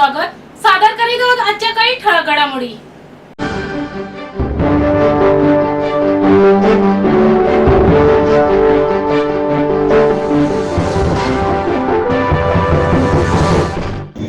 स्वागत. सादर करीत आहोत आजच्या काही ठळक घडामोडी.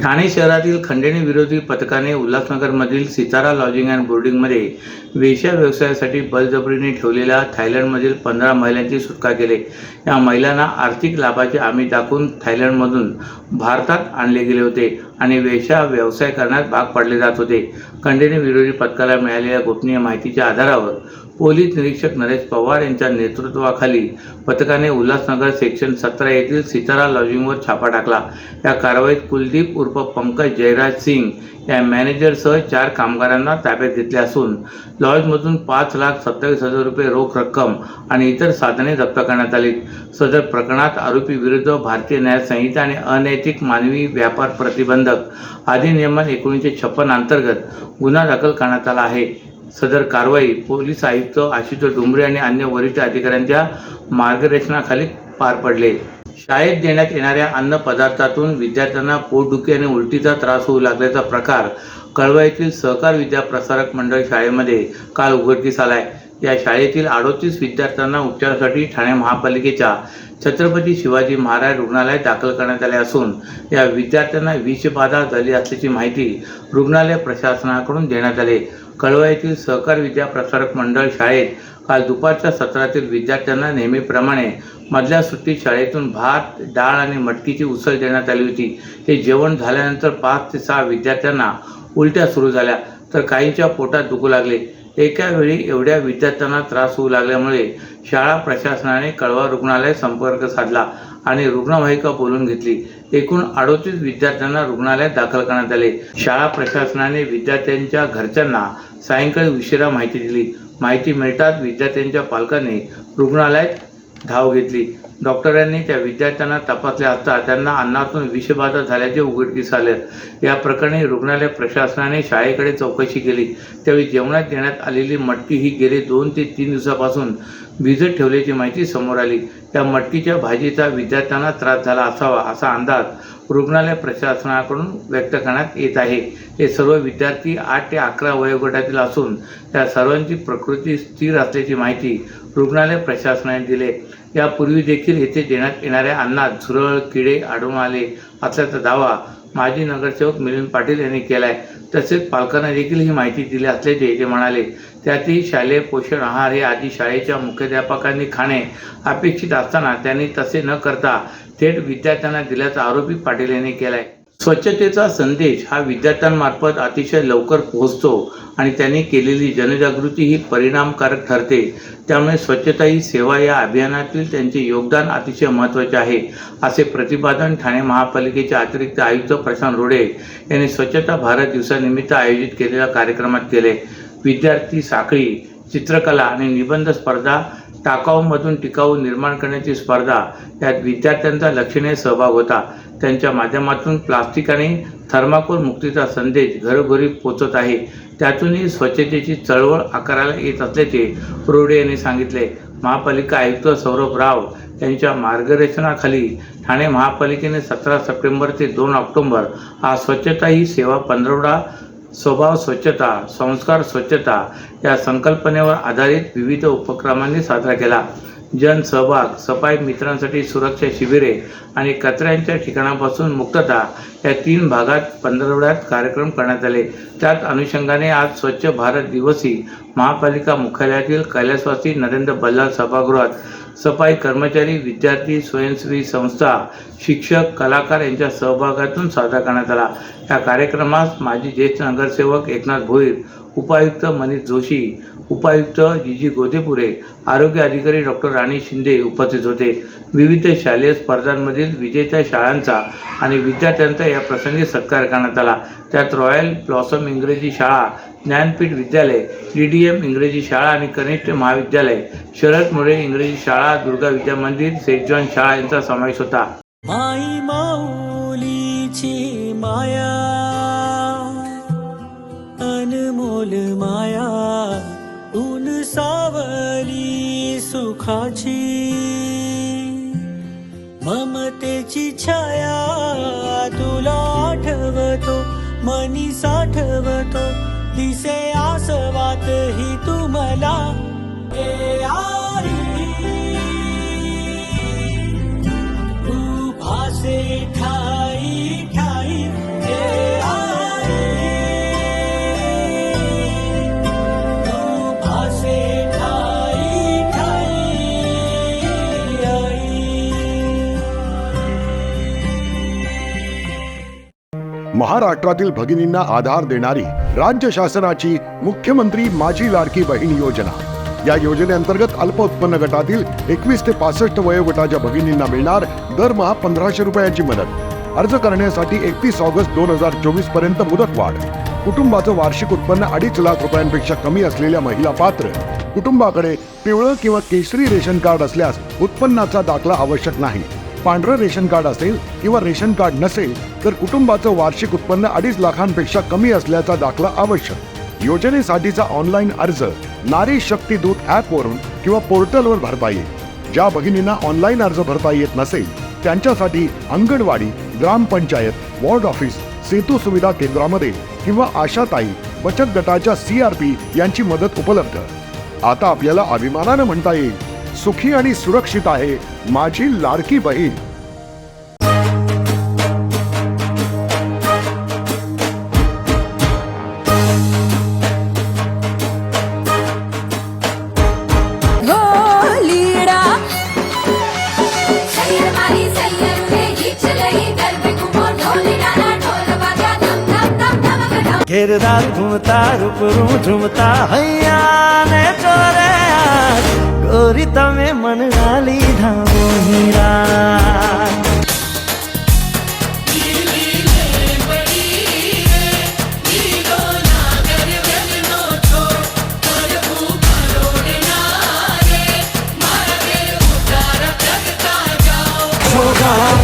ठाणे शहरातील खंडणी विरोधी पथकाने उल्हासनगरमधील सितारा लॉजिंग अँड बोर्डिंगमध्ये वेश्या व्यवसायासाठी बळजबरीने ठेवलेल्या थायलंडमधील 15 महिलांची सुटका केली. या महिलांना आर्थिक लाभाचे आमिष दाखवून थायलंडमधून भारतात आणले गेले होते आणि वेश्या व्यवसाय करण्यास भाग पाडले जात होते. खंडणी विरोधी पथकाला मिळालेल्या गोपनीय माहितीच्या आधारावर पोलीस निरीक्षक नरेश पवार यांच्या नेतृत्वाखाली पथकाने उल्हासनगर सेक्शन 17 येथील सितारा लॉजिंगवर छापा टाकला. या कारवाईत कुलदीप उर्फ पंकज जयराज सिंग या मॅनेजरसह 4 कामगारांना ताब्यात घेतले असून लॉजमधून 5,27,000 रुपये रोख रक्कम आणि इतर साधने जप्त करण्यात आली. सदर प्रकरणात आरोपी विरुद्ध भारतीय न्याय संहिता आणि अनैतिक मानवी व्यापार प्रतिबंधक अधिनियम 1956 अंतर्गत गुन्हा दाखल करण्यात आला आहे. सदर कारवाई पोलीस आयुक्त आशुतोष डुमरे आणि अन्य वरिष्ठ अधिकाऱ्यांच्या मार्गदर्शनाखाली पार पडले. शाळेत देण्यात येणाऱ्या अन्न पदार्थातून विद्यार्थ्यांना पोटदुखी आणि उलटीचा त्रास होऊ लागल्याचा प्रकार कळवा येथील सहकार विद्या प्रसारक मंडळ शाळेमध्ये काल उघडकीस आलाय. या शाळेतील 38 विद्यार्थ्यांना उपचारासाठी ठाणे महापालिकेच्या छत्रपती शिवाजी महाराज रुग्णालयात दाखल करण्यात आले असून या विद्यार्थ्यांना विषबाधा झाली असल्याची माहिती रुग्णालय प्रशासनाकडून देण्यात आली. कळवा येथील सहकार विद्या प्रसारक मंडळ शाळेत काल दुपारच्या सत्रातील विद्यार्थ्यांना नेहमीप्रमाणे मधल्या सुट्टीत शाळेतून भात, डाळ आणि मटकीची उसळ देण्यात आली होती. हे जेवण झाल्यानंतर 5 ते 6 विद्यार्थ्यांना उलट्या सुरू झाल्या तर काहींच्या पोटात दुखू लागले. एका वेळी एवढ्या विद्यार्थ्यांना त्रास होऊ लागल्यामुळे शाळा प्रशासनाने कळवा रुग्णालयात संपर्क साधला आणि रुग्णवाहिका बोलवून घेतली. एकूण 38 विद्यार्थ्यांना रुग्णालयात दाखल करण्यात आले. शाळा प्रशासनाने विद्यार्थ्यांच्या घरच्यांना सायंकाळी उशिरा माहिती दिली. माहिती मिळताच विद्यार्थ्यांच्या पालकांनी रुग्णालयात धाव घेतली. डॉक्टरांनी त्या विद्यार्थ्यांना तपासले असता त्यांना अन्नातून विषबाधा झाल्याचे उघडकीस आले. या प्रकरणी रुग्णालय प्रशासनाने शाळेकडे चौकशी केली. त्यावेळी जेवणात देण्यात आलेली मटकी ही गेली 2 ते 3 दिवसापासून भिजत ठेवल्याची माहिती समोर आली. त्या मटकीच्या भाजीचा विद्यार्थ्यांना त्रास झाला असावा असा अंदाज रुग्णालय प्रशासनाकडून व्यक्त करण्यात येत आहे. हे सर्व विद्यार्थी 8 ते 11 वयोगटातील असून त्या सर्वांची प्रकृती स्थिर असल्याची माहिती रुग्णालय प्रशासनाने दिली. यापूर्वी देखील येथे देण्यात येणाऱ्या अन्नात झुरळ, किडे आढळून आले असल्याचा दावा माजी नगरसेवक मिलिंद पाटील यांनी केला आहे. तसेच पालकांना देखील ही माहिती दिली असल्याचे ते म्हणाले. त्यातही शालेय पोषण आहार हे आधी शाळेच्या मुख्याध्यापकांनी खाणे अपेक्षित असताना त्यांनी तसे न करता थेट विद्यार्थ्यांना दिल्याचा आरोपी पाटील यांनी केला आहे. स्वच्छतेचा संदेश हा विद्यार्थ्यांमार्फत अतिशय लवकर पोहोचतो आणि त्यांनी केलेली जनजागृती ही परिणामकारक ठरते. त्यामुळे स्वच्छता ही सेवा या अभियानातील त्यांचे योगदान अतिशय महत्त्वाचे आहे असे प्रतिपादन ठाणे महापालिकेचे अतिरिक्त आयुक्त प्रशांत रोडे यांनी स्वच्छता भारत दिवसानिमित्त आयोजित केलेल्या कार्यक्रमात केले. विद्यार्थी साखळी, चित्रकला आणि निबंध स्पर्धा, टाकाऊमधून टिकाऊ निर्माण करण्याची स्पर्धा यात विद्यार्थ्यांचा लक्षणीय सहभाग होता. त्यांच्या माध्यमातून प्लास्टिक आणि थर्माकोल मुक्तीचा संदेश घरोघरी पोचत आहे. त्यातूनही स्वच्छतेची चळवळ आकाराला येत असल्याचे रोडे यांनी सांगितले. महापालिका आयुक्त सौरभ राव यांच्या मार्गदर्शनाखाली ठाणे महापालिकेने 17 सप्टेंबर ते 2 ऑक्टोबर हा स्वच्छता ही सेवा पंधरवडा स्वभाव स्वच्छता, संस्कार स्वच्छता या संकल्पनेवर आधारित विविध उपक्रमांनी साजरा केला. जनसहभाग, सफाई मित्रांसाठी सुरक्षा शिबिरे आणि कचऱ्यांच्या ठिकाणापासून मुक्तता या 3 भागात पंधरवड्यात कार्यक्रम करण्यात आले. त्याच अनुषंगाने आज स्वच्छ भारत दिवसी महापालिका मुख्यालयातील कैलासवासी नरेंद्र बल्लाळ सभागृहात सफाई कर्मचारी, विद्यार्थी, स्वयंसेवी संस्था, शिक्षक, कलाकार यांच्या सहभागातून साजरा करण्यात आला. या कार्यक्रमास माजी ज्येष्ठ नगरसेवक एकनाथ भोईर, उपायुक्त मनीष जोशी, उपायुक्त जीजी गोदेपुरे, आरोग्य अधिकारी डॉक्टर राणी शिंदे उपस्थित होते. विविध शालेय स्पर्धांमधील विजेत्या शाळांचा आणि विद्यार्थ्यांचा या प्रसंगी सत्कार करण्यात आला. त्यात रॉयल ब्लॉसम इंग्रजी शाळा, ज्ञानपीठ विद्यालय, DDM इंग्रजी शाळा आणि कनिष्ठ महाविद्यालय, शरद मोरे इंग्रजी शाळा, दुर्गा विद्या मंदिर, सेंट जॉन शाळा यांचा समावेश होता. माई माऊलीची माया, अनमोल माया, ऊन सावली सुखाची, ममतेची छाया तुला आठवतो मनी साठवतो दिसे आसवात ही तुम्हाला तू भासे ठाई ठाई तू भासे ठाई ठाई महाराष्ट्रातील भगिनींना आधार देणारी राज्य शासनाची मुख्यमंत्री माझी लाडकी बहीण योजना। या योजनेअंतर्गत अल्प उत्पन्न गटातील 21 ते 65 वयोगटाच्या भगिनींना मिळणार दरमहा 1500 रुपयांची मदत। अर्ज करण्यासाठी 31 ऑगस्ट 2024 पर्यंत मुदतवाढ। कुटुंबाचं वार्षिक उत्पन्न 2.5 लाख रुपयांपेक्षा कमी असलेल्या महिला पात्र। कुटुंबाकडे पिवळं किंवा केशरी रेशन कार्ड असल्यास उत्पन्नाचा दाखला आवश्यक नाही। पांढरं रेशन कार्ड असेल किंवा रेशन कार्ड नसेल तर कुटुंबाचं वार्षिक उत्पन्न 2.5 लाखांपेक्षा कमी असल्याचा दाखला आवश्यक। योजनेसाठीचा ऑनलाईन अर्ज नारी शक्ती दूत ॲप वरून किंवा पोर्टलवर भरता येईल। ज्या भगिनींना ऑनलाईन अर्ज भरता येत नसेल त्यांच्यासाठी अंगणवाडी, ग्रामपंचायत, वॉर्ड ऑफिस, सेतू सुविधा केंद्रामध्ये किंवा आशाताई बचत गटाच्या CRP यांची मदत उपलब्ध। आता आपल्याला अभिमानानं म्हणता येईल, सुखी आणि सुरक्षित आहे माझी लाडकी बहीण। घेरदार घूमता रूपरू झुमता हैया ने चोरे गोरी तमे मन गाली धामो हीरा।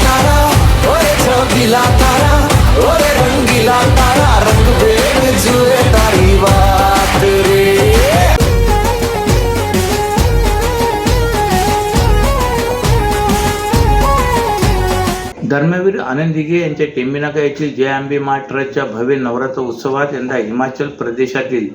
तारा ओरे छबिला तारा ओरे रंगीला तारा रंग बेर जुए तारी बात रे। धर्मवीर आनंद दिघे यांच्या टेंबिनाका येथील जय अंबे माँ ट्रस्टच्या भव्य नवरात्र उत्सवात यंदा हिमाचल प्रदेशातील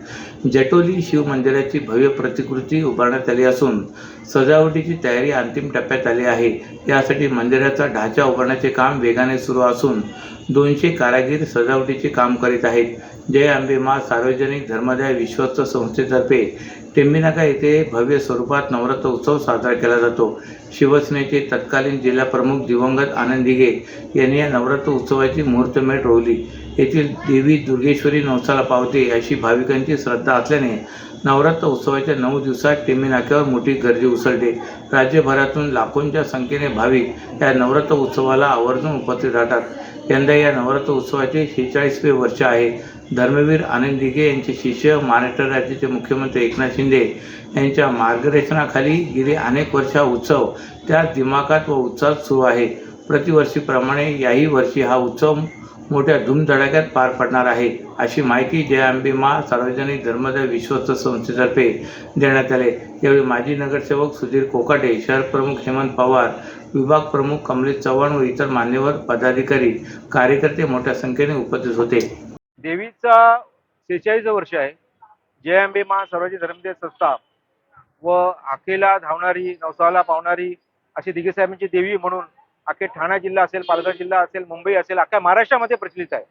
जटोली शिव मंदिराची भव्य प्रतिकृती उभारण्यात आली असून सजावटीची तयारी अंतिम टप्प्यात आली आहे। यासाठी मंदिराचा ढाचा उभारण्याचे काम वेगाने सुरू असून 200 कारागीर सजावटीचे काम करीत आहेत। जय अंबे माँ सार्वजनिक धर्मादाय विश्वस्त संस्थेतर्फे टेंबिनाका येथे भव्य स्वरूपात नवरात्र उत्सव साजरा केला जातो। शिवसेनेचे तत्कालीन जिल्हा प्रमुख दिवंगत आनंद दिघे यांनी या नवरात्र उत्सवाची मुहूर्तमेढ रोवली। येथील देवी दुर्गेश्वरी नवसाला पावते अशी भाविकांची श्रद्धा असल्याने नवरात्र उत्सवाच्या 9 दिवसात टेंबिनाक्यावर मोठी गर्दी उसळते। राज्यभरातून लाखोंच्या संख्येने भाविक या नवरात्र उत्सवाला आवर्जून उपस्थित राहतात। यंदा या नवरात्र उत्सवाचे 46वे वर्ष आहे। धर्मवीर आनंद दिघे यांचे शिष्य महाराष्ट्र राज्याचे मुख्यमंत्री एकनाथ शिंदे यांच्या मार्गदर्शनाखाली गेली अनेक वर्ष हा उत्सव त्याच दिमाखात व उत्साहात सुरू आहे। प्रतिवर्षीप्रमाणे याही वर्षी हा उत्सव मोठ्या धूमधडाक्यात पार पडणार आहे अशी माहिती जय अंबे माँ सार्वजनिक धर्मादाय विश्वस्त संस्थेतर्फे देण्यात आले। यावेळी माजी नगरसेवक सुधीर कोकाटे, शहर प्रमुख हेमंत पवार, विभाग प्रमुख कमलेश चव्हाण व इतर मान्यवर पदाधिकारी कार्यकर्ते मोठ्या संख्येने उपस्थित होते। देवीचा 46 वर्ष आहे। जय अंबे माँ सार्वजनिक धर्मदाय संस्था व आखेला धावणारी नवसाला पावणारी अशी दिघे साहेबांची देवी म्हणून अख्खे ठाणा जिल्हा असेल, पालघर जिल्हा असेल, मुंबई असेल, अख्ख्या महाराष्ट्रामध्ये प्रचलित आहे।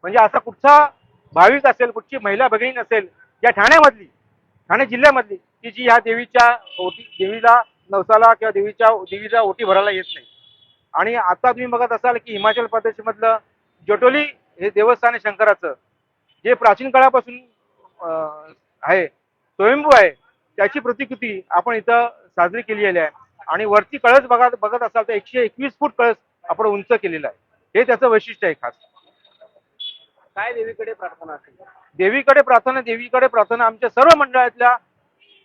म्हणजे असा कुठचा भाविक असेल, कुठची महिला भगिनी असेल या ठाण्यामधली, ठाणे जिल्ह्यामधली की जी ह्या देवीच्या देवीला नवसाला किंवा देवीचा ओटी भरायला येत नाही। आणि आता तुम्ही बघत असाल की हिमाचल प्रदेशमधलं जटोली हे देवस्थान शंकराचं जे प्राचीन काळापासून आहे, स्वयंभू आहे, त्याची प्रतिकृती आपण इथं साजरी केलेली आहे। आणि वरती कळस बघत असाल तर 121 फूट कळस आपण उंच केलेला आहे। हे त्याचं वैशिष्ट्य आहे खास। काय देवीकडे प्रार्थना असेल? देवीकडे प्रार्थना आमच्या सर्व मंडळातल्या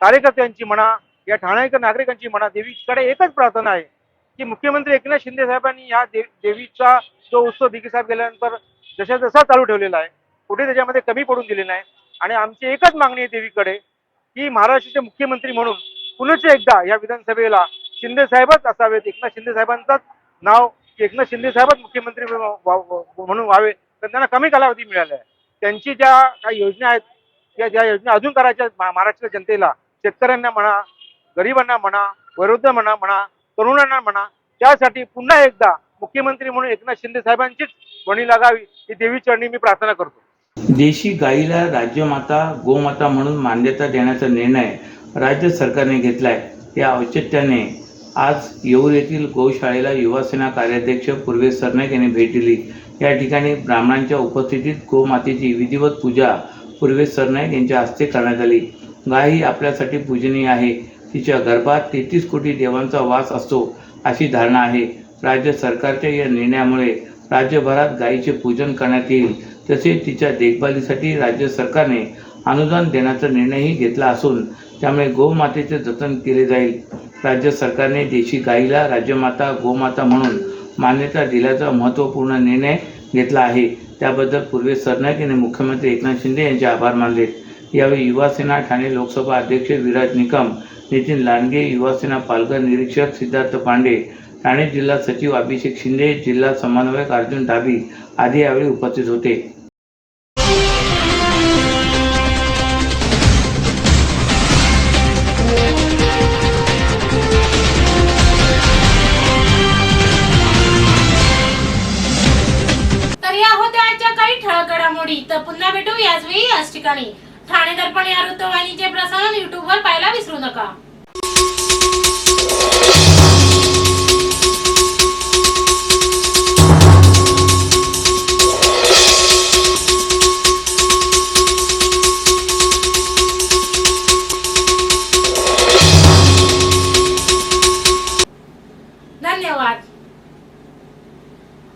कार्यकर्त्यांची म्हणा या ठाणेकर नागरिकांची म्हणा, देवीकडे एकच प्रार्थना आहे की मुख्यमंत्री एकनाथ शिंदे साहेबांनी या देवीचा जो उत्सव दिघे साहेब गेल्यानंतर जसा चालू ठेवलेला आहे, कुठे त्याच्यामध्ये कमी पडून दिले नाही। आणि आमची एकच मागणी आहे देवीकडे की महाराष्ट्राचे मुख्यमंत्री म्हणून पुन्हा एकदा या विधानसभेला शिंदे साहेबच असावेत, एकनाथ शिंदे साहेबांचंच नाव, एकनाथ शिंदे साहेबच मुख्यमंत्री म्हणून व्हावे तर त्यांना कमी कालावधी मिळाला आहे. त्यांची ज्या काही योजना आहेत त्या ज्या योजना अजून करायच्या आहेत महाराष्ट्राच्या जनतेला, शेतकऱ्यांना म्हणा, गरिबांना म्हणा, वयोवृद्ध म्हणा, तरुणांना म्हणा, त्यासाठी पुन्हा एकदा मुख्यमंत्री म्हणून एकनाथ शिंदे साहेबांचीच वणी लागावी ही देवी चरणी मी प्रार्थना करतो. देशी गाईला राज्यमाता गोमाता म्हणून मान्यता देण्याचा निर्णय राज्य सरकारने घेतलाय. या औचित्याने आज येऊर येथील गौशाळेला युवासेना कार्याध्यक्ष पूर्वेश सरनाईक यांनी भेट दिली. या ठिकाणी ब्राह्मणांच्या उपस्थितीत गोमातेची विधिवत पूजा पूर्वेश सरनाईक यांच्या हस्ते करण्यात आली. गाय ही आपल्यासाठी पूजनीय आहे. तिच्या गर्भात 33 कोटी देवांचा वास असतो अशी धारणा आहे. राज्य सरकारच्या या निर्णयामुळे राज्यभरात गायीचे पूजन करण्यात येईल. तसेच तिच्या देखभालीसाठी राज्य सरकारने अनुदान देण्याचा निर्णयही घेतला असून त्यामुळे गोमातेचे जतन केले जाईल. राज्य सरकारने देशी गायीला राज्यमाता गोमाता म्हणून मान्यता दिल्याचा महत्त्वपूर्ण निर्णय घेतला आहे. त्याबद्दल पूर्वेश सरनाईक यांनी मुख्यमंत्री एकनाथ शिंदे यांचे आभार मानले. यावेळी युवासेना ठाणे लोकसभा अध्यक्ष विराज निकम, नितीन लांडगे, युवासेना पालघर निरीक्षक सिद्धार्थ पांडे, ठाणे जिल्हा सचिव अभिषेक शिंदे, जिल्हा समन्वयक अर्जुन ढाबी आदी यावेळी उपस्थित होते. तर या होत्या आजच्या काही ठळक घडामोडी. तर पुन्हा भेटू याच वेळी याच ठिकाणी. ठाणे दर्पण या वृत्तवाहिनीचे प्रसारण YouTube वर पाहायला विसरू नका.